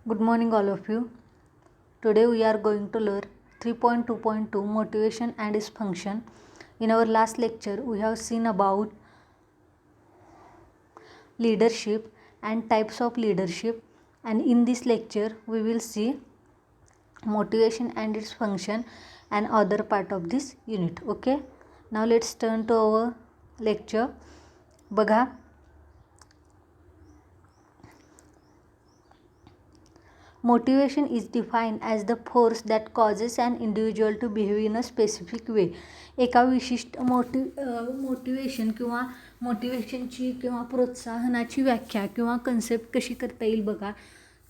Good morning, all of you. Today we are going to learn 3.2.2 motivation and its function. In our last lecture, we have seen about leadership and types of leadership, and in this lecture, we will see motivation and its function and other part of this unit. Okay, now let's turn to our lecture. बघा, motivation is defined as the force that causes an individual to behave in a specific way. एका विशिष्ट motivation किंवा मोटिवेशनची किंवा प्रोत्साहनाची व्याख्या किंवा concept कशी करता येईल बघा,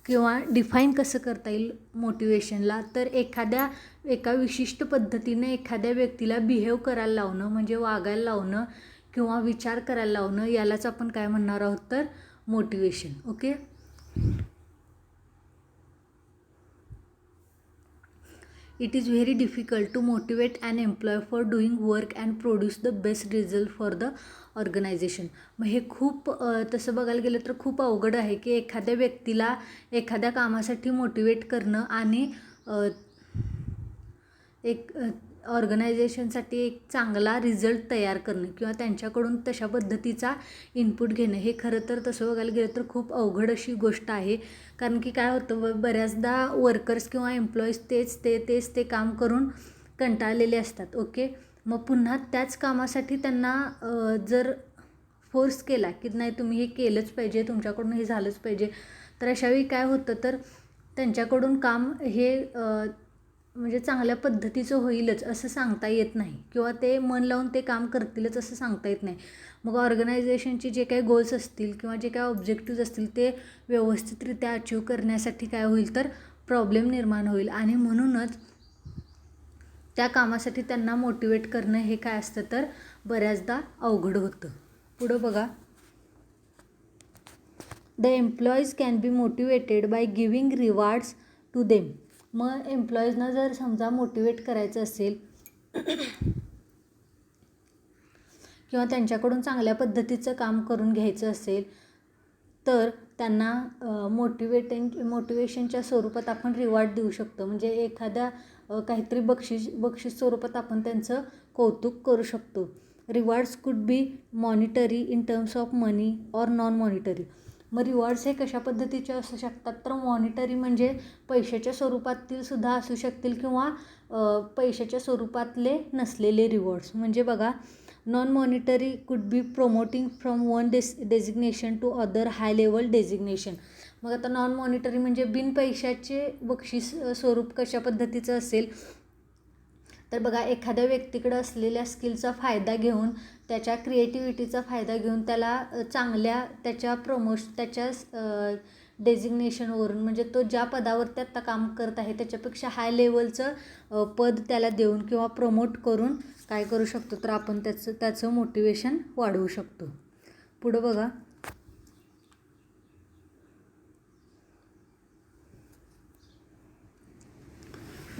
किंवा डिफाईन कसं करता येईल मोटिवेशनला. तर एका विशिष्ट पद्धतीने एखाद्या व्यक्तीला बिहेव करायला लावणं, म्हणजे वागायला लावणं किंवा विचार करायला लावणं, यालाच आपण काय म्हणणार आहोत तर motivation. Okay, It is very difficult to motivate an employee for doing work and produce the best result for the organization. मग हे खूप तसं बघायला गेलं तर खूप अवघड आहे की एखाद्या व्यक्तीला एखाद्या कामासाठी मोटिवेट करणं आणि एक ऑर्गनायझेशनसाठी एक चांगला रिझल्ट तयार करणं किंवा त्यांच्याकडून तशा पद्धतीचा इनपुट घेणं, हे खरं तर तसं बघायला गेलं तर खूप अवघड अशी गोष्ट आहे. कारण की काय होतं, बऱ्याचदा वर्कर्स किंवा एम्प्लॉईज तेच ते काम करून कंटाळलेले असतात. ओके, मग पुन्हा त्याच कामासाठी त्यांना जर फोर्स केला की नाही तुम्ही हे केलंच पाहिजे, तुमच्याकडून हे झालंच पाहिजे, तर अशावेळी काय होतं तर त्यांच्याकडून काम हे म्हणजे चांगल्या पद्धतीचं होईलच असं सांगता येत नाही, किंवा ते मन लावून ते काम करतीलच असं सांगता येत नाही. मग ऑर्गनायझेशनचे जे काही गोल्स असतील किंवा जे काही ऑब्जेक्टिव्ज असतील ते व्यवस्थितरित्या अचीव करण्यासाठी काय होईल तर प्रॉब्लेम निर्माण होईल, आणि म्हणूनच त्या कामासाठी त्यांना मोटिवेट करणं हे काय असतं तर बऱ्याचदा अवघड होतं. पुढं बघा, the employees can be motivated by giving rewards to them. मग एम्प्लॉईजना जर समजा मोटिवेट करायचं असेल किंवा त्यांच्याकडून चांगल्या पद्धतीचं काम करून घ्यायचं असेल तर त्यांना मोटिवेशनच्या स्वरूपात आपण रिवॉर्ड देऊ शकतो. म्हणजे एखाद्या काहीतरी बक्षीस स्वरूपात आपण त्यांचं कौतुक करू शकतो. Rewards could be monetary in terms of money or non monetary. मग रिवॉर्ड्स हे कशा पद्धतीचे असू शकतात तर मॉनिटरी म्हणजे पैशाच्या स्वरूपातील सुद्धा असू शकतील, किंवा पैशाच्या स्वरूपातले नसलेले रिवॉर्ड्स. म्हणजे बघा, non monetary could be promoting from one designation to other high level designation. मग आता नॉन मॉनिटरी म्हणजे बिन पैशाचे बक्षीस स्वरूप कशा पद्धतीचं असेल तर बघा, एखाद्या व्यक्तीकडे असलेल्या स्किलचा फायदा घेऊन, त्याच्या क्रिएटिव्हिटीचा फायदा घेऊन त्याला चांगल्या त्याच्या डेझिग्नेशनवरून, म्हणजे तो ज्या पदावरती आत्ता काम करत आहे त्याच्यापेक्षा हाय लेवलचं पद त्याला देऊन किंवा प्रमोट करून काय करू शकतो तर आपण त्याचं मोटिवेशन वाढवू शकतो. पुढं बघा,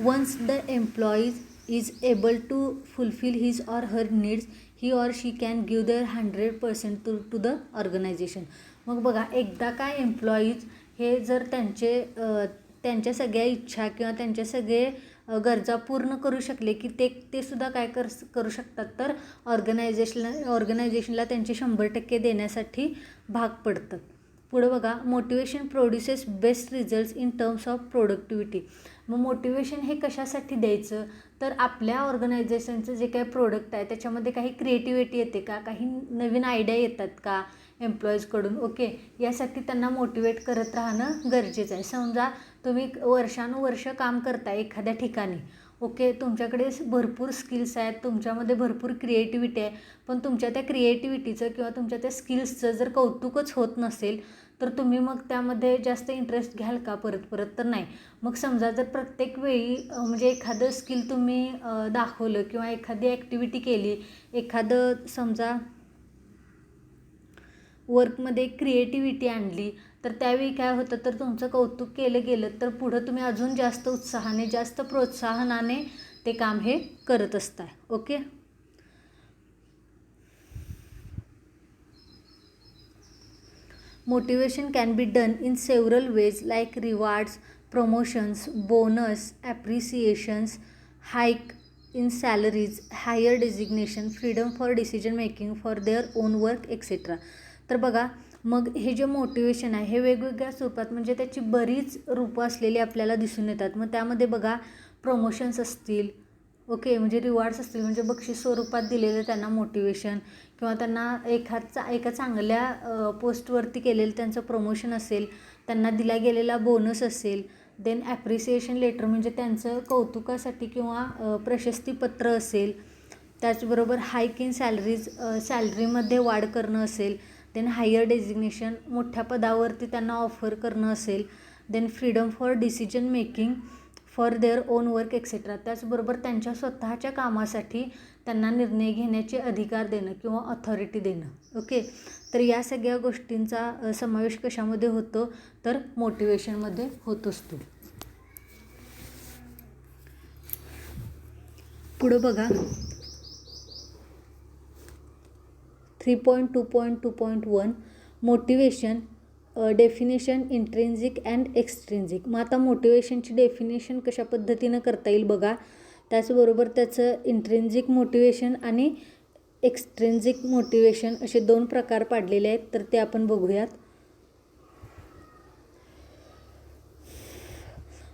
once the employee is able to fulfill his or her needs, he or she can give their 100% to the organization. मग बघा, एकदा काय एम्प्लॉईज हे जर त्यांच्या सगळ्या इच्छा किंवा त्यांच्या सगळे गरजा पूर्ण करू शकले की ते सुद्धा काय करू शकतात तर ऑर्गनायझेशनला त्यांचे 100% देण्यासाठी भाग पडतात. पुढं बघा, motivation produces best results in terms of productivity. मग मोटिवेशन हे कशासाठी द्यायचं तर आपल्या ऑर्गनायझेशनचं जे काही प्रोडक्ट आहे त्याच्यामध्ये काही क्रिएटिव्हिटी येते का, काही नवीन आयडिया येतात का एम्प्लॉईजकडून. ओके, यासाठी त्यांना मोटिवेट करत राहणं गरजेचं आहे. समजा तुम्ही वर्षानुवर्ष काम करताय एखाद्या ठिकाणी. ओके, तुमच्याकडे भरपूर स्किल्स आहेत, तुमच्यामध्ये भरपूर क्रिएटिव्हिटी आहे, पण तुमच्या त्या क्रिएटिव्हिटीचं किंवा तुमच्या त्या स्किल्सचं जर कौतुकच होत नसेल तर तुम्ही मग त्यामध्ये जास्त इंटरेस्ट घ्याल का परत तर नाही. मग समजा जर प्रत्येक वेळी म्हणजे एखादं स्किल तुम्ही दाखवलं किंवा एखादी ॲक्टिव्हिटी केली, एखादं समजा वर्कमध्ये क्रिएटिव्हिटी आणली, तर त्यावेळी काय होतं तर तुमचं कौतुक केलं गेलं तर पुढं तुम्ही अजून जास्त उत्साहाने, जास्त प्रोत्साहनाने ते काम हे करत असताय. Okay, Motivation can be done in several ways like rewards, promotions, bonus, appreciations, hike in salaries, higher designation, freedom for decision making for their own work etc. तर बघा मग हे जे मोटिवेशन आहे हे वेगवेगळ्या स्वरूपात म्हणजे त्याची बरीच रूपं असलेली आपल्याला दिसून येतात. मग त्यामध्ये बघा प्रमोशन्स असतील, ओके, म्हणजे रिवॉर्ड्स असतील म्हणजे बक्षीस स्वरूपात दिलेलं त्यांना मोटिवेशन, किंवा त्यांना एका चांगल्या पोस्टवरती केलेलं त्यांचं प्रमोशन असेल, त्यांना दिला गेलेला बोनस असेल. देन ॲप्रिसिएशन लेटर म्हणजे त्यांचं कौतुकासाठी किंवा प्रशस्तीपत्र असेल. त्याचबरोबर हाईक इन सॅलरीमध्ये वाढ करणं असेल. देन हायर डेजिग्नेशन मोठ्या पदावरती त्यांना ऑफर करणं असेल. Then freedom for decision making for their own work etcetera. त्याचबरोबर त्यांच्या स्वतःच्या कामासाठी त्यांना निर्णय घेण्याचे अधिकार देणं किंवा ऑथॉरिटी देणं. ओके, तर या सगळ्या गोष्टींचा समावेश कशामध्ये होतो तर मोटिवेशनमध्ये होत असतो. पुढं बघा 3.2.2.1 मोटिवेशन डेफिनेशन इंट्रिन्सिक अँड एक्स्ट्रिन्सिक. मग आता मोटिवेशनची डेफिनेशन कशा पद्धतीनं करता येईल बघा. त्याचबरोबर त्याचं इंट्रिन्सिक मोटिवेशन आणि एक्स्ट्रिन्सिक मोटिवेशन असे 2 प्रकार पाडलेले आहेत, तर ते आपण बघूयात.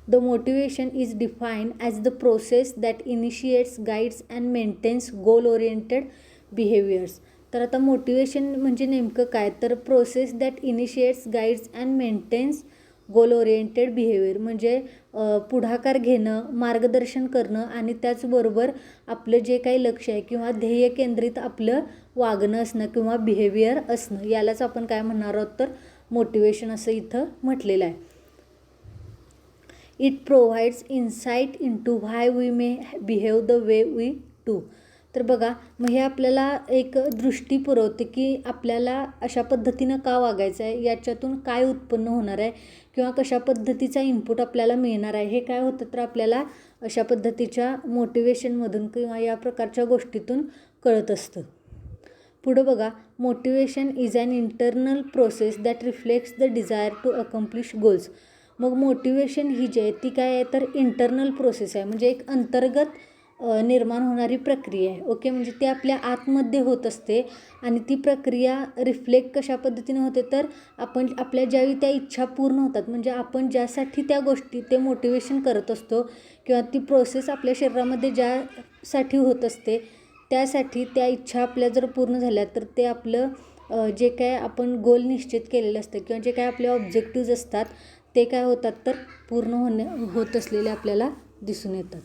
The motivation is defined as the process that initiates, guides and maintains goal-oriented behaviors. तर आता मोटिवेशन म्हणजे नेमकं काय तर process that initiates, guides and maintains goal oriented behaviour म्हणजे पुढाकार घेणं, मार्गदर्शन करणं आणि त्याचबरोबर आपलं जे काही लक्ष आहे किंवा ध्येय केंद्रित आपलं वागणं असणं किंवा बिहेवियर असणं यालाच आपण काय म्हणणार आहोत तर मोटिवेशन असं इथं म्हटलेलं आहे. It provides insight into why we may behave the way we do. तर बघा मग हे आपल्याला एक दृष्टी पुरवते की आपल्याला अशा पद्धतीनं का वागायचं आहे, याच्यातून काय उत्पन्न होणार आहे किंवा कशा पद्धतीचा इनपुट आपल्याला मिळणार आहे. हे काय होतं तर आपल्याला अशा पद्धतीच्या मोटिवेशनमधून किंवा या प्रकारच्या गोष्टीतून कळत असतं. पुढं बघा motivation is an internal process that reflects the desire to accomplish goals. मग मोटिवेशन ही जी आहे ती काय आहे तर इंटरनल प्रोसेस आहे म्हणजे एक अंतर्गत निर्माण होणारी प्रक्रिया आहे. ओके, म्हणजे ती आपल्या आतमध्ये होत असते आणि ती प्रक्रिया रिफ्लेक्ट कशा पद्धतीने होते तर आपण आपल्या ज्यावेळी त्या इच्छा पूर्ण होतात म्हणजे आपण ज्यासाठी त्या गोष्टी ते मोटिवेशन करत असतो किंवा ती प्रोसेस आपल्या शरीरामध्ये ज्यासाठी होत असते त्यासाठी त्या इच्छा आपल्या जर पूर्ण झाल्या तर ते आपलं जे काय आपण गोल निश्चित केलेलं असतं किंवा जे काय आपले ऑब्जेक्टिव्ज असतात ते काय होतात तर पूर्ण होत असलेले आपल्याला दिसून येतात.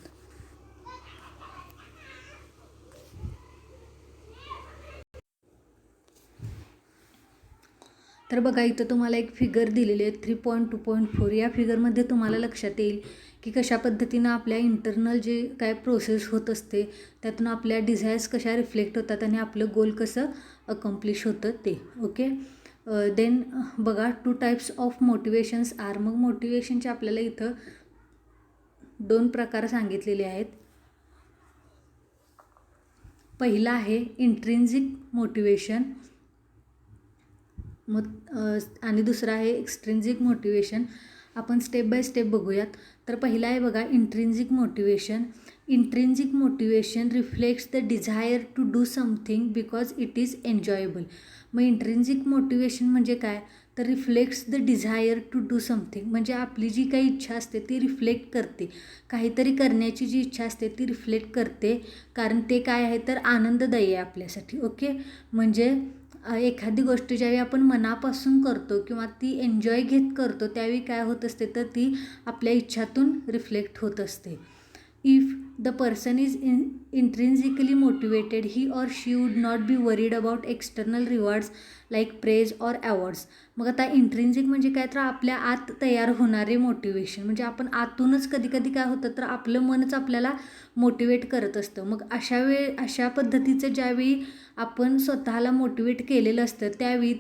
तर बघा इथं तुम्हाला एक फिगर दिलेली आहे 3.2.4. या फिगरमध्ये तुम्हाला लक्षात येईल की कशा पद्धतीनं आपल्या इंटरनल जे काय प्रोसेस होत असते त्यातून आपल्या डिझायर्स कशा रिफ्लेक्ट होतात आणि आपलं गोल कसं अकम्प्लिश होतं ते. ओके, देन बघा 2 टाईप्स ऑफ मोटिवेशन्स आर. मग मोटिवेशनचे आपल्याला इथं 2 प्रकार सांगितलेले आहेत. पहिला आहे इंट्रिन्सिक मोटिवेशन आणि दुसरं आहे एक्स्ट्रिन्सिक मोटिवेशन. आपण स्टेप बाय स्टेप बघूयात. तर पहिला आहे बघा intrinsic motivation. Intrinsic motivation reflects the desire to do something because it is enjoyable. मग इंट्रिन्सिक मोटिवेशन म्हणजे काय तर reflects the desire to do something म्हणजे आपली जी काही इच्छा असते ती रिफ्लेक्ट करते, काहीतरी करण्याची जी इच्छा असते ती रिफ्लेक्ट करते कारण ते काय आहे तर आनंददायी आहे आपल्यासाठी. ओके, म्हणजे एखादी गोष्ट ज्यावेळी आपण मनापासून करतो किंवा ती एन्जॉय घेत करतो त्यावेळी काय होत असते तर ती आपल्या इच्छातून रिफ्लेक्ट होत असते. If the person is intrinsically motivated he or she would not be worried about external rewards like praise or awards. मग आता इंट्रिन्सिक म्हणजे काय तर आपल्या आत तयार होणारे मोटिवेशन म्हणजे आपण आतूनच कधी कधी काय होतं तर आपलं मनच आपल्याला मोटिवेट करत असतं. मग अशा पद्धतीचं ज्यावेळी आपण स्वतःला मोटिवेट केलेलं असतं त्यावेळी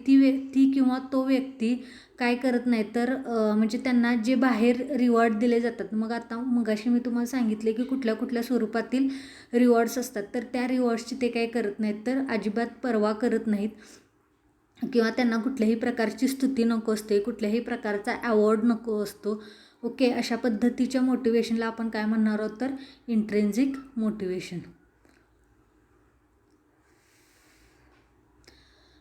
ती किंवा तो व्यक्ती काय करत नाही तर म्हणजे त्यांना जे बाहेर रिवॉर्ड दिले जातात. मग आता मगाशी मी तुम्हाला सांगितले की कुठल्या कुठल्या स्वरूपातील रिवॉर्ड्स असतात तर त्या रिवॉर्ड्सची ते काय करत नाहीत तर अजिबात पर्वा करत नाहीत. किंवा त्यांना कुठल्याही प्रकारची स्तुती नको असते, कुठल्याही प्रकारचा ॲवॉर्ड नको असतो. ओके, अशा पद्धतीच्या मोटिवेशनला आपण काय म्हणणार आहोत तर intrinsic motivation.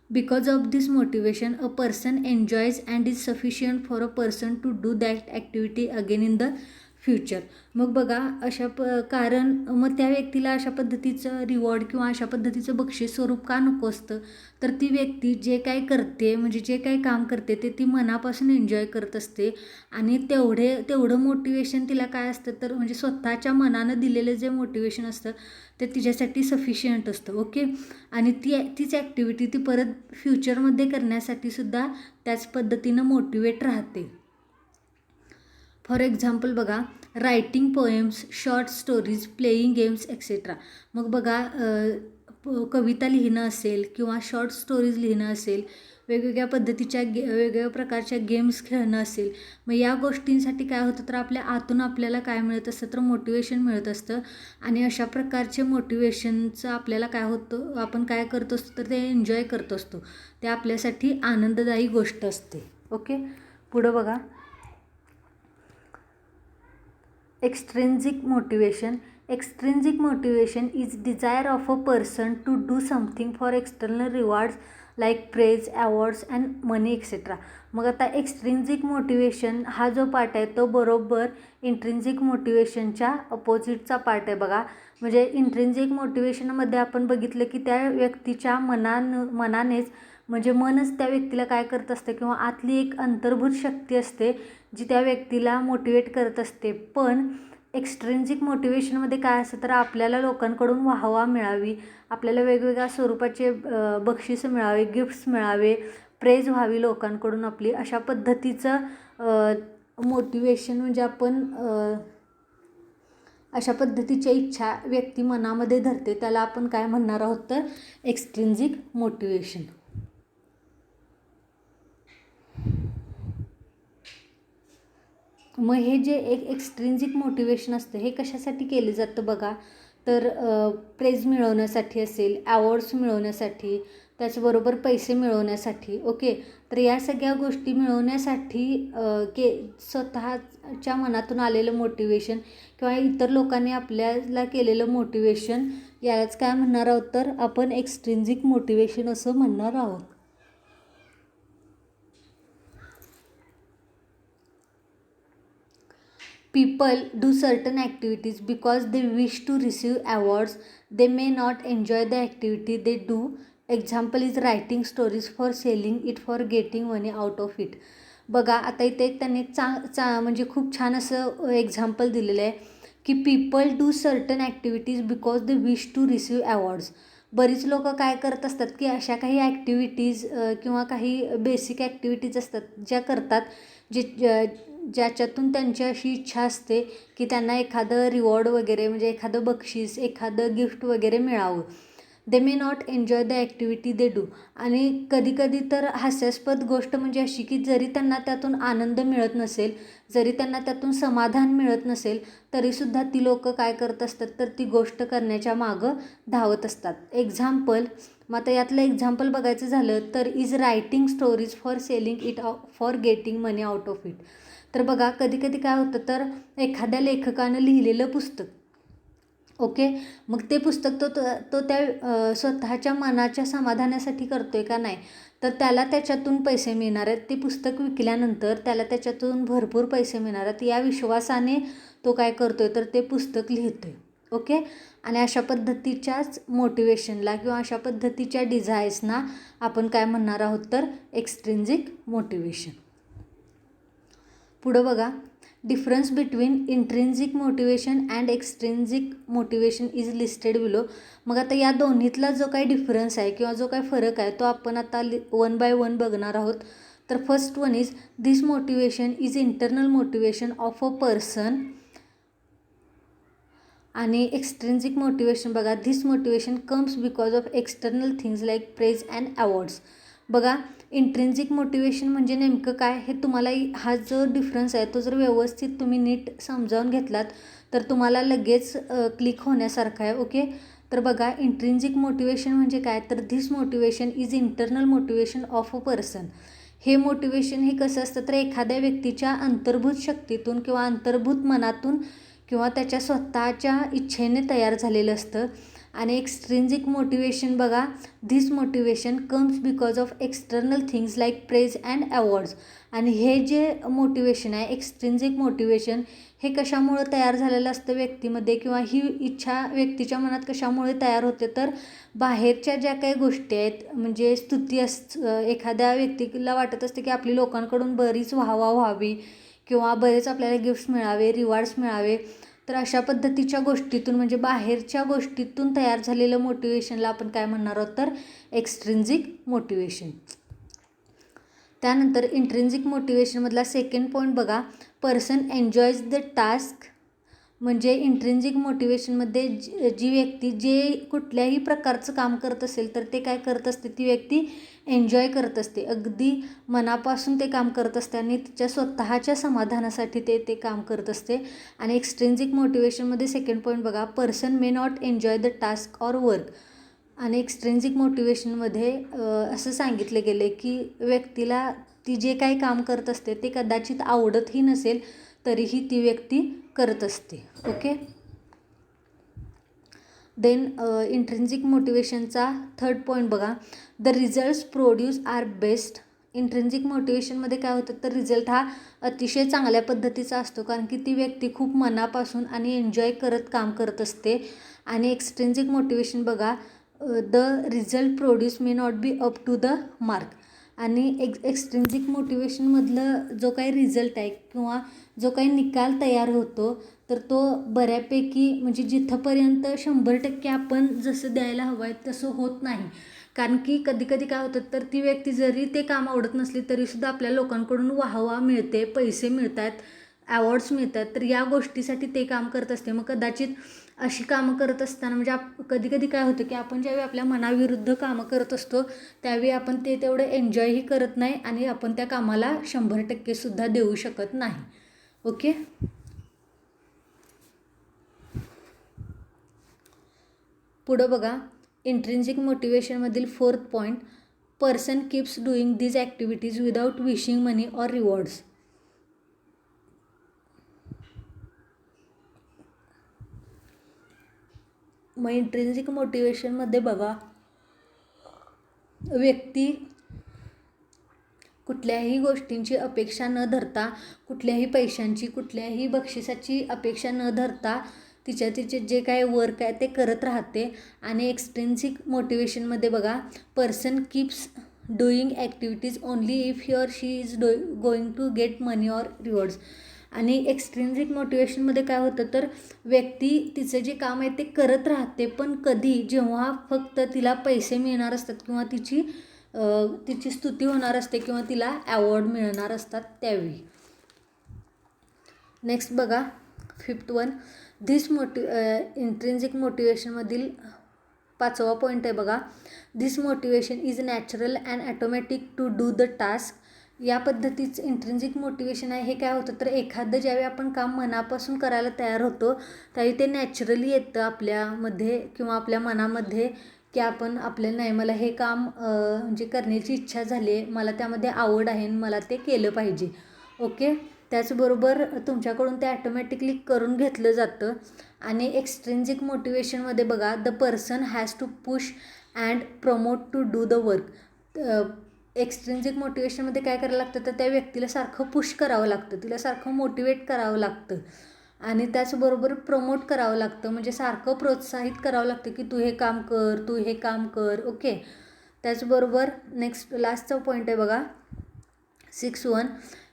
Because of this motivation, a person enjoys and is sufficient for a person to do that activity again in the future. मग बघा कारण मग त्या व्यक्तीला अशा पद्धतीचं रिवॉर्ड किंवा अशा पद्धतीचं बक्षीस स्वरूप का नको असतं, तर ती व्यक्ती जे काय करते म्हणजे जे काही काम करते ते ती मनापासून एन्जॉय करत असते आणि तेवढं मोटिवेशन तिला काय असतं तर म्हणजे स्वतःच्या मनानं दिलेलं जे मोटिवेशन असतं ते तिच्यासाठी सफिशियंट असतं. ओके, आणि तीच ॲक्टिव्हिटी ती परत फ्युचरमध्ये करण्यासाठी सुद्धा त्याच पद्धतीनं मोटिवेट राहते. फॉर एक्झाम्पल बघा, writing poems, short stories, playing games etcetera. मग बघा, कविता लिहिणं असेल किंवा शॉर्ट स्टोरीज लिहिणं असेल, वेगवेगळ्या पद्धतीच्या वेगवेगळ्या प्रकारच्या गेम्स खेळणं असेल, मग या गोष्टींसाठी काय होतं तर आपल्या आतून आपल्याला काय मिळत असतं तर मोटिवेशन मिळत असतं. आणि अशा प्रकारचे मोटिवेशनचं आपल्याला काय होतं, आपण काय करत असतो तर ते एन्जॉय करत असतो, ते आपल्यासाठी आनंददायी गोष्ट असते. ओके, पुढं बघा, extrinsic motivation. Extrinsic motivation is desire of a person to do something for external rewards like praise, awards and money etcetera. मग आता एक्स्ट्रिन्सिक मोटिवेशन हा जो पार्ट आहे तो बरोबर इंट्रिन्सिक मोटिवेशनच्या अपोजिटचा पार्ट आहे बघा. म्हणजे इंट्रिन्सिक मोटिवेशनमध्ये आपण बघितलं की त्या व्यक्तीच्या मनानेच म्हणजे मनच त्या व्यक्तीला काय करत असते किंवा आतली एक अंतर्भूत शक्ती असते जी त्या व्यक्तीला मोटिवेट करत असते. पण एक्स्ट्रिन्सिक मोटिवेशनमध्ये काय असतं तर आपल्याला लोकांकडून वाहवा मिळावी, आपल्याला वेगवेगळ्या स्वरूपाचे बक्षीसं मिळावे, गिफ्ट्स मिळावे, प्रेज व्हावी लोकांकडून आपली, अशा पद्धतीचं मोटिवेशन म्हणजे आपण अशा पद्धतीच्या इच्छा व्यक्ती मनामध्ये धरते त्याला आपण काय म्हणणार आहोत तर एक्स्ट्रिन्सिक मोटिवेशन. मग हे जे एक एक्स्ट्रिन्सिक मोटिवेशन असतं हे कशासाठी केले जातं बघा, तर प्रेज मिळवण्यासाठी असेल, अवॉर्ड्स मिळवण्यासाठी, त्याचबरोबर पैसे मिळवण्यासाठी. ओके, तर या सगळ्या गोष्टी मिळवण्यासाठी स्वतःच्या मनातून आलेलं मोटिवेशन किंवा इतर लोकांनी आपल्याला केलेलं मोटिवेशन यालाच काय म्हणणार आहोत तर आपण एक्स्ट्रिन्सिक मोटिवेशन असं म्हणणार आहोत. People do certain activities because they wish to receive awards. They may not enjoy the activity they do. Example is writing stories for selling it, for getting money out of it. बघा, आता इथे एक त्यांनी म्हणजे खूप छान असं example दिलेलं आहे की people do certain activities because they wish to receive awards. बरीच लोक काय करत असतात की अशा काही ॲक्टिव्हिटीज किंवा काही बेसिक ॲक्टिव्हिटीज असतात ज्या करतात ज्याच्यातून त्यांची अशी इच्छा असते की त्यांना एखादं रिवॉर्ड वगैरे म्हणजे एखादं बक्षीस, एखादं गिफ्ट वगैरे मिळावं. They may not enjoy the activity they do. आणि कधीकधी तर हास्यास्पद गोष्ट म्हणजे अशी की जरी त्यांना त्यातून आनंद मिळत नसेल, जरी त्यांना त्यातून समाधान मिळत नसेल, तरीसुद्धा ती लोकं काय करत असतात तर ती गोष्ट करण्याच्या मागं धावत असतात. एक्झाम्पल, मग आता यातलं एक्झाम्पल बघायचं झालं तर is writing stories for selling it for getting money out of it. तर बघा, कधी कधी काय होतं तर एखाद्या लेखकानं लिहिलेलं पुस्तक, ओके, मग ते पुस्तक तो त्या स्वतःच्या मनाच्या समाधानासाठी करतोय का नाही, तर त्याला त्याच्यातून पैसे मिळणार आहेत. ते पुस्तक विकल्यानंतर त्याला त्याच्यातून भरपूर पैसे मिळणार आहेत या विश्वासाने तो काय करतोय तर ते पुस्तक लिहितोय. ओके, आणि अशा पद्धतीच्याच मोटिवेशनला किंवा अशा पद्धतीच्या डिझायर्सना आपण काय म्हणणार आहोत तर एक्स्ट्रिन्सिक मोटिवेशन. पुढं बघा, difference between intrinsic motivation and extrinsic motivation is listed below. मग आता या दोन्हीतला जो काही डिफरन्स आहे किंवा जो काही फरक आहे तो आपण आता 1 बाय 1 बघणार आहोत. तर first one is this motivation is internal motivation of a person. आणि एक्स्ट्रिन्सिक मोटिवेशन बघा, this motivation comes because of external things like praise and awards. बघा, इंट्रिन्सिक मोटिवेशन म्हणजे नेमकं काय हे तुम्हाला हा जो डिफरन्स आहे तो जर व्यवस्थित तुम्ही नीट समजावून घेतलात तर तुम्हाला लगेच क्लिक होण्यासारखं आहे. ओके, तर बघा, इंट्रिन्सिक मोटिवेशन म्हणजे काय, तर this motivation is internal motivation of a person. हे मोटिवेशन हे कसं असतं, तर एखाद्या व्यक्तीच्या अंतर्भूत शक्तीतून किंवा अंतर्भूत मनातून किंवा त्याच्या स्वतःच्या इच्छेने तयार झालेलं असतं. आणि एक्स्ट्रिन्सिक मोटिवेशन बघा, this motivation comes because of external things like praise and awards. आणि हे जे मोटिवेशन आहे, एक्स्ट्रिन्सिक मोटिवेशन, हे कशामुळे तयार झालेलं असतं व्यक्तीमध्ये, किंवा ही इच्छा व्यक्तीच्या मनात कशामुळे तयार होते, तर बाहेरच्या ज्या काही गोष्टी आहेत, म्हणजे स्तुती एखाद्या व्यक्तीला वाटत असते की आपली लोकांकडून बरीच वाहवा व्हावी किंवा बरेच आपल्याला गिफ्ट्स मिळावे, रिवॉर्ड्स मिळावे. तर अशा पद्धतीच्या गोष्टीतून, म्हणजे बाहेरच्या गोष्टीतून तयार झालेलं मोटिवेशनला आपण काय म्हणणार आहोत, तर एक्स्ट्रिन्सिक मोटिवेशन. त्यानंतर इंट्रिन्सिक मोटिवेशनमधला सेकंड पॉईंट बघा, पर्सन एन्जॉयज द टास्क. म्हणजे इंट्रिन्सिक मोटिवेशनमध्ये जी व्यक्ती जे कुठल्याही प्रकारचं काम करत असेल तर ते काय करत असते, ती व्यक्ती एन्जॉय करत असते, अगदी मनापासून ते काम करत असते आणि तिच्या स्वतःच्या समाधानासाठी ते काम करत असते. आणि एक्स्ट्रिन्सिक मोटिवेशनमध्ये सेकंड पॉईंट बघा, person may not enjoy the task or work. आणि एक्स्ट्रिन्सिक मोटिवेशनमध्ये असं सांगितलं गेलं आहे की व्यक्तीला ती जे काही काम करत असते ते कदाचित आवडतही नसेल तरीही ती व्यक्ती करत असते. ओके. देन इंट्रिन्सिक मोटिवेशनचा थर्ड पॉईंट बघा, the results produce are best. Intrinsic मोटिवेशनमध्ये काय होतं, तर रिझल्ट हा अतिशय चांगल्या पद्धतीचा असतो, कारण की ती व्यक्ती खूप मनापासून आणि एन्जॉय करत काम करत असते. आणि एक्स्ट्रिन्सिक मोटिवेशन बघा, the result produce may not be up to the mark. आणि एक्स्ट्रिन्सिक मोटिवेशनमधलं जो काही रिझल्ट आहे किंवा जो काही निकाल तयार होतो तर तो बऱ्यापैकी, म्हणजे जिथंपर्यंत 100% आपण जसं द्यायला हवं आहे तसं होत नाही. कारण की कधी काय होतं, तर ती व्यक्ती जरी ते काम आवडत नसली तरीसुद्धा आपल्या लोकांकडून वाहवा मिळते, पैसे मिळतात, अवॉर्ड्स मिळतात, तर या गोष्टीसाठी ते काम करत असते. मग कदाचित अशी कामं करत असताना, म्हणजे कधी काय होतं की आपण ज्यावेळी आपल्या मनाविरुद्ध कामं करत असतो त्यावेळी आपण ते तेवढं एन्जॉयही करत नाही आणि आपण त्या कामाला 100% सुद्धा देऊ शकत नाही. ओके. पुढं बघा, इंट्रिन्सिक मोटिवेशनमधील fourth point, person keeps doing these activities without wishing money or rewards. मग इंट्रिन्सिक मोटिवेशनमध्ये बघा, व्यक्ती कुठल्याही गोष्टींची अपेक्षा न धरता, कुठल्याही पैशांची, कुठल्याही बक्षिसाची अपेक्षा न धरता तिचे जे काय वर्क आहे ते करत राहते. आणि एक्स्ट्रिन्सिक मोटिवेशनमध्ये बघा, person keeps doing activities only if he or she is going to get money or rewards. आणि एक्स्ट्रिन्सिक मोटिवेशनमध्ये काय होतं, तर व्यक्ती तिचं जे काम आहे ते करत राहते, पण कधी, जेव्हा फक्त तिला पैसे मिळणार असतात किंवा तिची स्तुती होणार असते किंवा तिला अवॉर्ड मिळणार असतात त्यावेळी. नेक्स्ट बघा, फिफ्थ वन, धिस इंट्रिन्सिक मोटिवेशनमधील 5वा पॉईंट आहे बघा, this motivation is natural and automatic to do the task. या पद्धतीचं इंट्रिन्सिक मोटिवेशन आहे. हे काय होतं, तर एखादं ज्यावेळी आपण काम मनापासून करायला तयार होतो त्यावेळी ते नॅचरली येतं आपल्यामध्ये किंवा आपल्या मनामध्ये की आपल्याला नाही, मला हे काम म्हणजे करण्याची इच्छा झाली आहे, मला त्यामध्ये आवड आहे, मला ते केलं पाहिजे. ओके. त्याचबरोबर तुमच्याकडून ते ॲटोमॅटिकली करून घेतलं जातं. आणि एक्स्ट्रिन्सिक मोटिवेशनमध्ये बघा, the person has to push and promote to do the work. Extrinsic मोटिवेशनमध्ये काय करायला लागतं, तर त्या व्यक्तीला सारखं पुश करावं लागतं, तिला सारखं मोटिवेट करावं लागतं आणि त्याचबरोबर प्रमोट करावं लागतं, म्हणजे सारखं प्रोत्साहित करावं लागतं की तू हे काम कर, तू हे काम कर. ओके. त्याचबरोबर नेक्स्ट लास्टचा पॉईंट आहे बघा, 6.1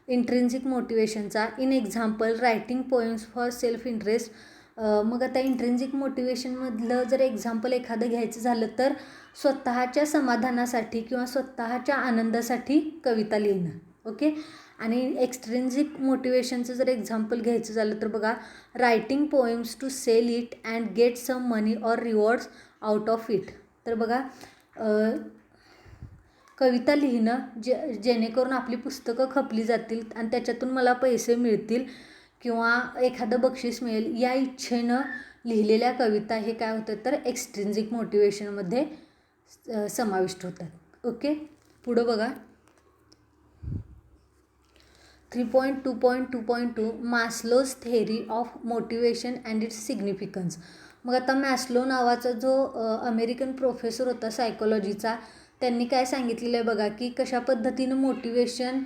इंट्रिन्सिक मोटिवेशनचा. In example, writing poems for self interest. मग आता इंट्रिन्सिक मोटिवेशनमधलं जर एक्झाम्पल एखादं घ्यायचं झालं तर स्वतःच्या समाधानासाठी किंवा स्वतःच्या आनंदासाठी कविता लिहिणं. ओके. आणि एक्स्ट्रिन्सिक मोटिवेशनचं जर एक्झाम्पल घ्यायचं झालं तर बघा, writing poems to sell it and get some money or rewards out of it. तर बघा, कविता लिहिणं जेणेकरून आपली पुस्तकं खपली जातील आणि त्याच्यातून मला पैसे मिळतील किंवा एखादं बक्षीस मिळेल या इच्छेनं लिहिलेल्या कविता हे काय होतं तर एक्स्ट्रिन्सिक मोटिवेशनमध्ये समाविष्ट होतात. ओके, पुढं बघा 3.2.2.2 Maslow's theory of motivation and its significance. मग आता मॅस्लो नावाचा जो अमेरिकन प्रोफेसर होता सायकोलॉजीचा, त्यांनी काय सांगितलेलं आहे बघा की कशा पद्धतीनं मोटिवेशन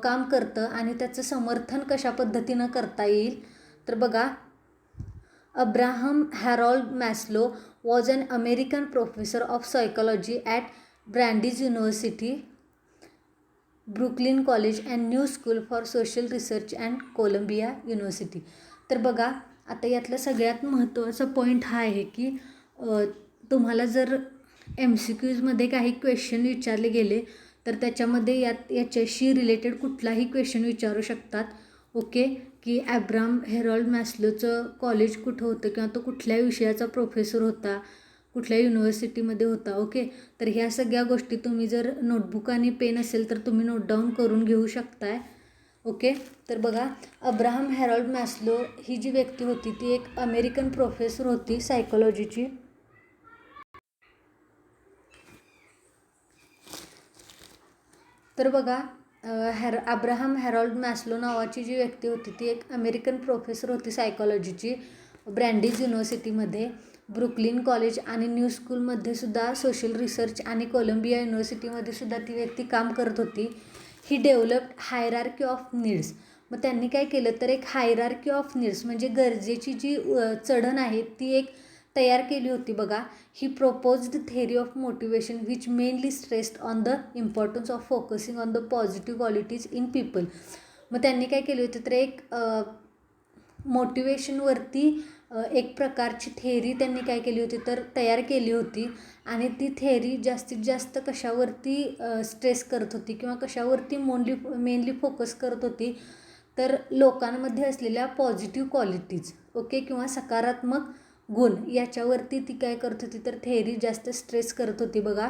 काम करतं आणि त्याचं समर्थन कशा पद्धतीनं करता येईल. तर बघा, Abraham Harold Maslow was an American professor of psychology at Brandeis University, Brooklyn College and New School for Social Research and Columbia University. तर बघा, आता यातला सगळ्यात महत्त्वाचा पॉईंट हा आहे की तुम्हाला जर MCQजमध्ये काही क्वेश्चन विचारले गेले तर त्याच्यामध्ये याच्याशी रिलेटेड कुठलाही क्वेश्चन विचारू शकतात. ओके, की अब्राहम हॅरॉल्ड मॅस्लोचं कॉलेज कुठं होतं किंवा तो कुठल्या विषयाचा प्रोफेसर होता, कुठल्या युनिव्हर्सिटीमध्ये होता. ओके, तर ह्या सगळ्या गोष्टी तुम्ही जर नोटबुक आणि पेन असेल तर तुम्ही नोट डाऊन करून घेऊ शकताय. ओके, तर बघा, अब्राहम हॅरॉल्ड मॅस्लो ही जी व्यक्ती होती ती एक अमेरिकन प्रोफेसर होती सायकोलॉजीची. तर बघा, अब्राहम हॅरॉल्ड मॅस्लो नावाची जी व्यक्ती होती ती एक अमेरिकन प्रोफेसर होती सायकोलॉजीची, ब्रँडिज युनिव्हर्सिटीमध्ये, ब्रुकलिन कॉलेज आणि न्यू स्कूलमध्ये सुद्धा सोशल रिसर्च आणि कोलंबिया युनिव्हर्सिटीमध्ये सुद्धा ती व्यक्ती काम करत होती. ही डेव्हलप्ड हायरार्की ऑफ नीड्स. मग त्यांनी काय केलं तर एक हायरार्की ऑफ नीड्स म्हणजे गरजेची जी चढण आहे ती एक तयार केली होती बघा. He proposed theory of motivation which mainly stressed on the importance of focusing on the positive qualities in people. मग त्यांनी काय केली होती तर एक मोटिवेशनवरती एक प्रकारची थेअरी त्यांनी काय केली होती तर तयार केली होती आणि ती थेअरी जास्तीत जास्त कशावरती स्ट्रेस करत होती किंवा कशावरती मेनली फोकस करत होती तर लोकांमध्ये असलेल्या पॉझिटिव्ह क्वालिटीज, ओके, किंवा सकारात्मक गुण याच्यावरती ती काय करत होती तर थेअरी जास्त स्ट्रेस करत होती बघा.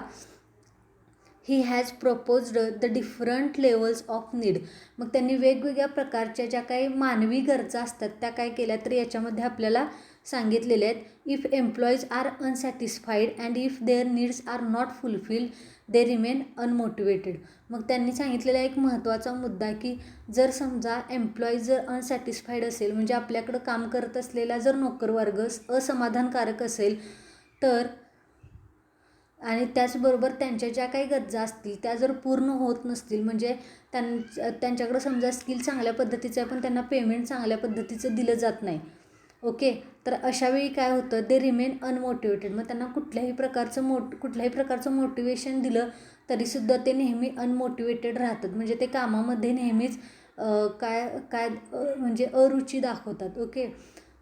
He has proposed the different levels of need. मग त्यांनी वेगवेगळ्या प्रकारच्या ज्या काही मानवी गरजा असतात त्या काय केल्या तर याच्यामध्ये आपल्याला सांगितलेले आहेत. If employees are unsatisfied and if their needs are not fulfilled they remain unmotivated. मग त्यांनी सांगितलेला एक महत्त्वाचा मुद्दा की जर समजा एम्प्लॉईज जर अनसॅटिस्फाईड असेल म्हणजे आपल्याकडं काम करत असलेला जर नोकरवर्ग असमाधानकारक असेल तर आणि त्याचबरोबर त्यांच्या ज्या काही गरजा असतील त्या जर पूर्ण होत नसतील म्हणजे त्यांच्याकडं समजा स्किल चांगल्या पद्धतीचं आहे पण त्यांना पेमेंट चांगल्या पद्धतीचं दिलं जात नाही. ओके, तर अशावेळी काय होतं दे रिमेन अनमोटिवेटेड. मग त्यांना कुठल्याही प्रकारचं मोटिवेशन दिलं तरीसुद्धा ते नेहमी अनमोटिवेटेड राहतात म्हणजे ते कामामध्ये नेहमीच म्हणजे अरुची दाखवतात. Okay,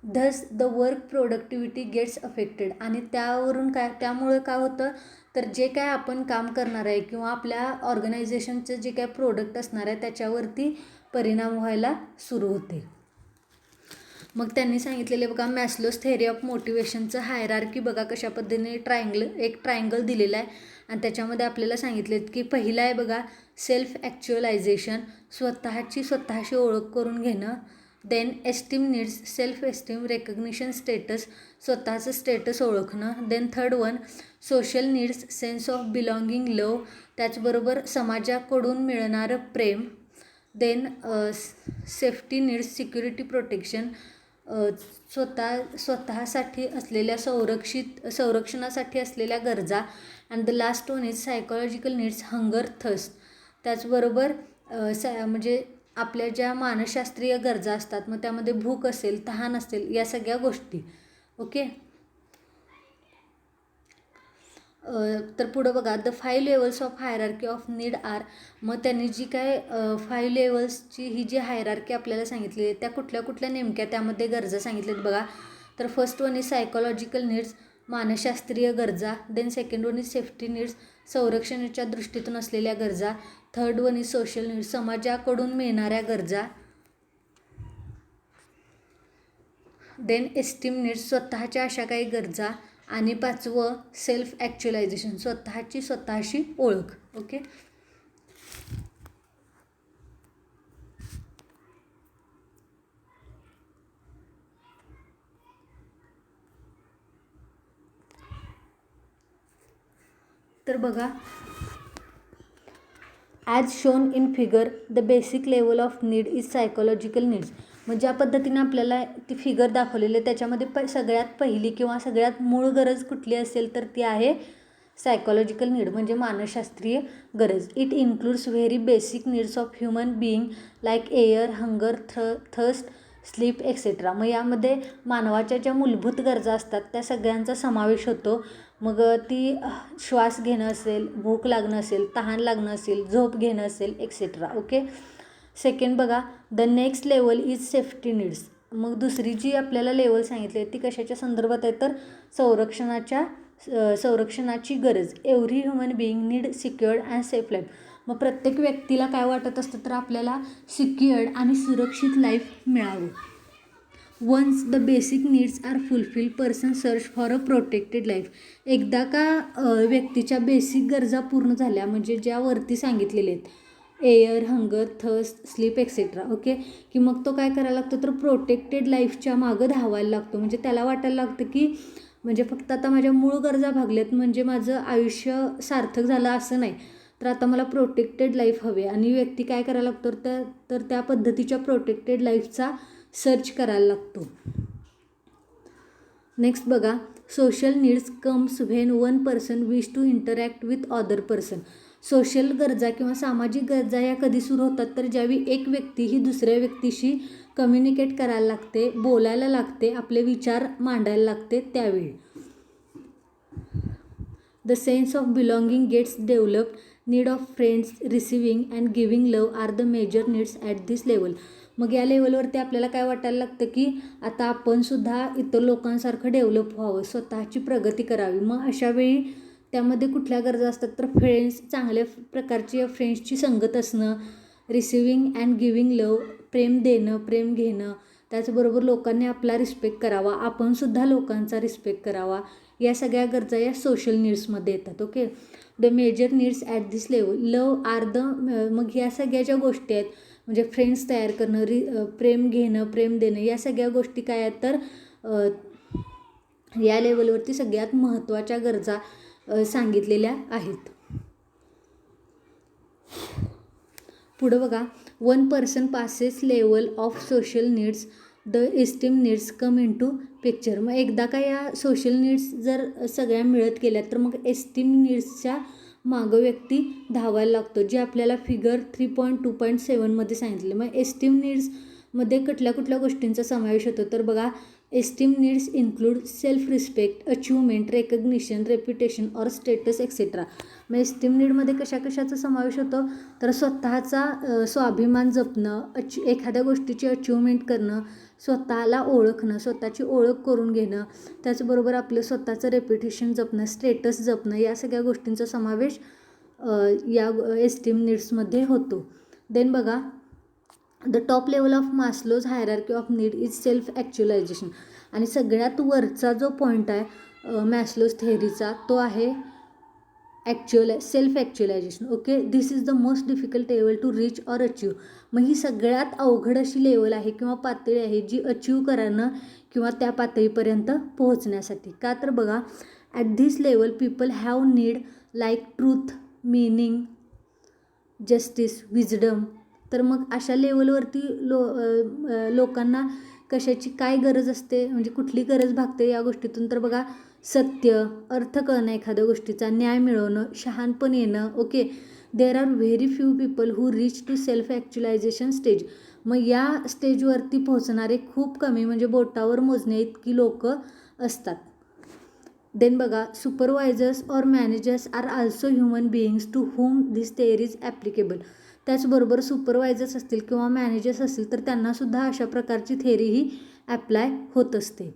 thus the work productivity gets affected. आणि त्यामुळे काय होतं तर जे काय आपण काम करणार आहे किंवा आपल्या ऑर्गनायझेशनचं जे काय प्रोडक्ट असणार आहे त्याच्यावरती परिणाम व्हायला सुरू होते. मग त्यांनी सांगितलेले बघा मॅस्लोज थेअरी ऑफ मोटिवेशनचं हायरार्की बघा कशा पद्धतीने एक ट्रायंगल दिलेला आहे आणि त्याच्यामध्ये आपल्याला सांगितले की पहिला आहे बघा सेल्फ ॲक्च्युअलायझेशन, स्वतःशी ओळख करून घेणं. Then esteem needs, self esteem, recognition, status, स्वतःचं स्टेटस ओळखणं. Then third one social needs, sense of belonging, love, त्याचबरोबर समाजाकडून मिळणारं प्रेम. Then safety needs, security, protection, स्वतःसाठी असलेल्या संरक्षणासाठी असलेल्या गरजा. And the last one is psychological needs, hunger, thirst. त्याचबरोबर म्हणजे आपल्या ज्या मानसशास्त्रीय गरजा असतात मग त्यामध्ये भूक असेल, तहान असेल, या सगळ्या गोष्टी. ओके, तर पुढं बघा the 5 levels of hierarchy of need are. मग त्यांनी जी काय 5 लेवल्सची ही जी हायरार्की आपल्याला सांगितली आहे त्या कुठल्या नेमक्या त्यामध्ये गरजा सांगितल्यात बघा. तर first one is psychological needs, मानसशास्त्रीय गरजा. Then second one is safety needs, संरक्षणाच्या दृष्टीतून असलेल्या गरजा. Third one is social needs, समाजाकडून मिळणाऱ्या गरजा. देन एस्टीम नीड्स, स्वतःच्या अशा काही गरजा. आणि पाचवं सेल्फ ॲक्च्युअलायझेशन, स्वतःशी ओळख. ओके, तर बघा, as shown in figure the basic level of need is psychological needs. मग ज्या पद्धतीने आपल्याला ती फिगर दाखवलेली आहे त्याच्यामध्ये सगळ्यात पहिली किंवा सगळ्यात मूळ गरज कुठली असेल तर ती आहे सायकोलॉजिकल नीड, म्हणजे मानसशास्त्रीय गरज. It includes very basic needs of human being like air, hunger, thirst, sleep etcetera. मग यामध्ये मानवाच्या ज्या मूलभूत गरजा असतात त्या सगळ्यांचा समावेश होतो. मग ती श्वास घेणं असेल, भूक लागणं असेल, तहान लागणं असेल, झोप घेणं असेल एक्सेट्रा. ओके. सेकंड बघा, the next level is safety needs. मग दुसरी जी आपल्याला लेवल सांगितली आहे ती कशाच्या संदर्भात आहे तर संरक्षणाची गरज. Every human being need secured and safe life. मग प्रत्येक व्यक्तीला काय वाटत असतं तर आपल्याला सिक्युअर्ड आणि सुरक्षित लाईफ मिळावं. Once the basic needs are fulfil person search for a protected life. एकदा का व्यक्तीच्या बेसिक गरजा पूर्ण झाल्या, म्हणजे ज्या वरती सांगितलेल्या आहेत air, hunger, thirst, sleep etcetera. Okay. की मग तो काय करायला लागतो तर प्रोटेक्टेड लाईफच्या मागं धावायला लागतो. म्हणजे त्याला वाटायला लागतं की म्हणजे फक्त आता माझ्या मूळ गरजा भागल्यात म्हणजे माझं आयुष्य सार्थक झालं असं नाही, तर आता मला प्रोटेक्टेड लाईफ हवे. आणि व्यक्ती काय करायला लागतो तर त्या पद्धतीच्या प्रोटेक्टेड लाईफचा सर्च करायला लागतो. नेक्स्ट बघा, social needs comes when one person wish to interact with other person. Social गरजा किंवा सामाजिक गरजा या कधी सुरू होतात तर ज्यावेळी एक व्यक्ती ही दुसऱ्या व्यक्तीशी कम्युनिकेट करायला लागते, बोलायला लागते, आपले विचार मांडायला लागते त्यावेळी. The sense of belonging gets developed. Need of friends, receiving and giving love are the major needs at this level. मग या लेवलवरती आपल्याला काय वाटायला लागतं की आता आपणसुद्धा इतर लोकांसारखं डेव्हलप व्हावं, स्वतःची प्रगती करावी. मग अशावेळी त्यामध्ये कुठल्या गरजा असतात तर फ्रेंड्स, चांगल्या प्रकारची फ्रेंड्सची संगत असणं, रिसिव्हिंग अँड गिव्हिंग लव्ह, प्रेम देणं, प्रेम घेणं, त्याचबरोबर लोकांनी आपला रिस्पेक्ट करावा, आपणसुद्धा लोकांचा रिस्पेक्ट करावा. या सगळ्या गरजा या सोशल नीड्समध्ये येतात. Okay. The major needs at this level love are the. मग ह्या सगळ्या ज्या गोष्टी आहेत म्हणजे फ्रेंड्स तयार करणं, प्रेम घेणं, प्रेम देणं, या सगळ्या गोष्टी काय आहेत तर या लेवलवरती सगळ्यात महत्त्वाच्या गरजा सांगितलेल्या आहेत. पुढं बघा, one person passes level of social needs the esteem needs come into picture. मग एकदा का या सोशल नीड्स जर सगळ्या मिळत गेल्या तर मग एस्टीम नीड्सच्या मागं व्यक्ती धावायला लागतो, जे आपल्याला फिगर 3.2.7मध्ये सांगितले. मग एस्टीम नीड्समध्ये कुठल्या गोष्टींचा समावेश होतो तर बघा, esteem needs include self respect, achievement, recognition, reputation और स्टेटस एक्सेट्रा. मग एस्टीम नीडमध्ये कशाचा समावेश होतो तर स्वतःचा स्वाभिमान जपणं, एखाद्या गोष्टीची अचिव्हमेंट करणं, स्वतःला ओळखणं, स्वतःची ओळख करून घेणं, त्याचबरोबर आपलं स्वतःचं रेप्युटेशन जपणं, स्टेटस जपणं, या सगळ्या गोष्टींचा समावेश या एस्टीम नीड्समध्ये होतो. देन बघा, the top level of Maslow's hierarchy of need is self actualisation. आणि सगळ्यात वरचा जो पॉईंट आहे मॅस्लोज थेअरीचा तो आहे self actualisation. Okay. This is the most difficult level to reach or achieve. मग ही सगळ्यात अवघड अशी लेवल आहे किंवा पातळी आहे जी अचीव करणं किंवा त्या पातळीपर्यंत पोहोचण्यासाठी. का तर बघा, at this level people have need like truth, meaning, justice, wisdom. तर मग अशा लेवलवरती लोकांना कशाची काय गरज असते, म्हणजे कुठली गरज भागते या गोष्टीतून तर बघा, सत्य, अर्थ कळणं एखाद्या गोष्टीचा, न्याय मिळवणं, शहाणपण येणं. Okay. There are very few people who reach to self actualisation stage. मग या स्टेजवरती पोहोचणारे खूप कमी, म्हणजे बोटावर मोजणे इतकी लोक असतात. देन बघा, supervisors or managers are also human beings to whom this theory is applicable. त्याचबरोबर सुपरवायझर्स असतील किंवा मॅनेजर्स असतील तर त्यांनासुद्धा अशा प्रकारची थेअरी ही ॲप्लाय होत असते.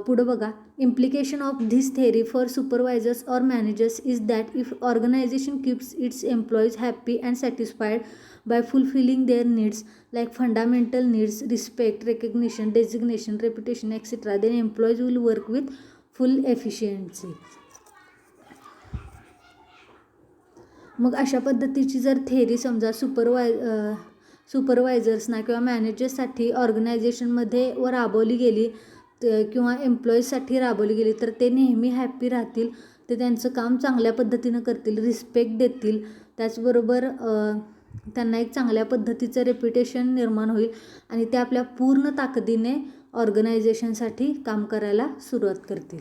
पुढं बघा, implication of this theory for supervisors or managers is that if organisation keeps its employees happy and satisfied by fulfilling their needs like fundamental needs, respect, recognition, designation, reputation etcetera, then employees will work with full efficiency. मग अशा पद्धतीची जर theory समजा सुपरवायझर्सना किंवा मॅनेजर्ससाठी ऑर्गनायझेशनमध्ये राबवली गेली किंवा एम्प्लॉईजसाठी राबवली गेली तर ते नेहमी हॅप्पी राहतील, ते त्यांचं काम चांगल्या पद्धतीनं करतील, रिस्पेक्ट देतील. त्याचबरोबर त्यांना एक चांगल्या पद्धतीचं रेप्युटेशन निर्माण होईल आणि ते आपल्या पूर्ण ताकदीने ऑर्गनायझेशनसाठी काम करायला सुरुवात करतील.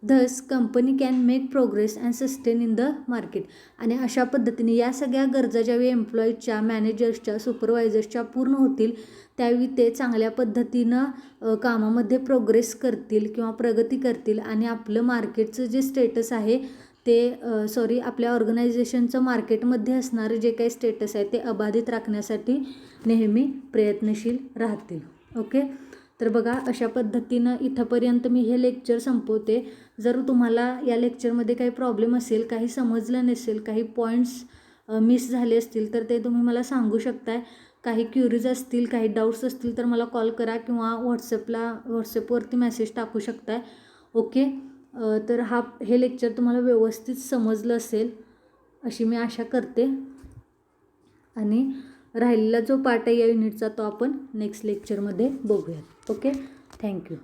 Thus company can make progress and sustain in the market. आणि अशा पद्धतीने या सगळ्या गरजा ज्यावेळी एम्प्लॉईजच्या, मॅनेजर्सच्या, सुपरवायझर्सच्या पूर्ण होतील त्यावेळी ते चांगल्या पद्धतीनं कामामध्ये प्रोग्रेस करतील किंवा प्रगती करतील आणि आपलं मार्केटचं जे स्टेटस आहे ते आपल्या ऑर्गनायझेशनचं मार्केटमध्ये असणारं जे काही स्टेटस आहे ते अबाधित राखण्यासाठी नेहमी प्रयत्नशील राहतील. ओके, तर बघा अशा पद्धतीनं इथंपर्यंत मी हे लेक्चर संपवते. जर तुम्हाला या लेक्चरमध्ये काही प्रॉब्लेम असेल, काही समजलं नसेल, काही पॉईंट्स मिस झाले असतील तर ते तुम्ही मला सांगू शकताय. काही क्युरीज असतील, काही डाऊट्स असतील तर मला कॉल करा किंवा व्हॉट्सअपवरती मेसेज टाकू शकताय. ओके, तर हे लेक्चर तुम्हाला व्यवस्थित समजलं असेल अशी मी आशा करते आणि राहिलेला जो पार्ट आहे या युनिटचा तो आपण नेक्स्ट लेक्चरमध्ये बघूयात. Okay, thank you.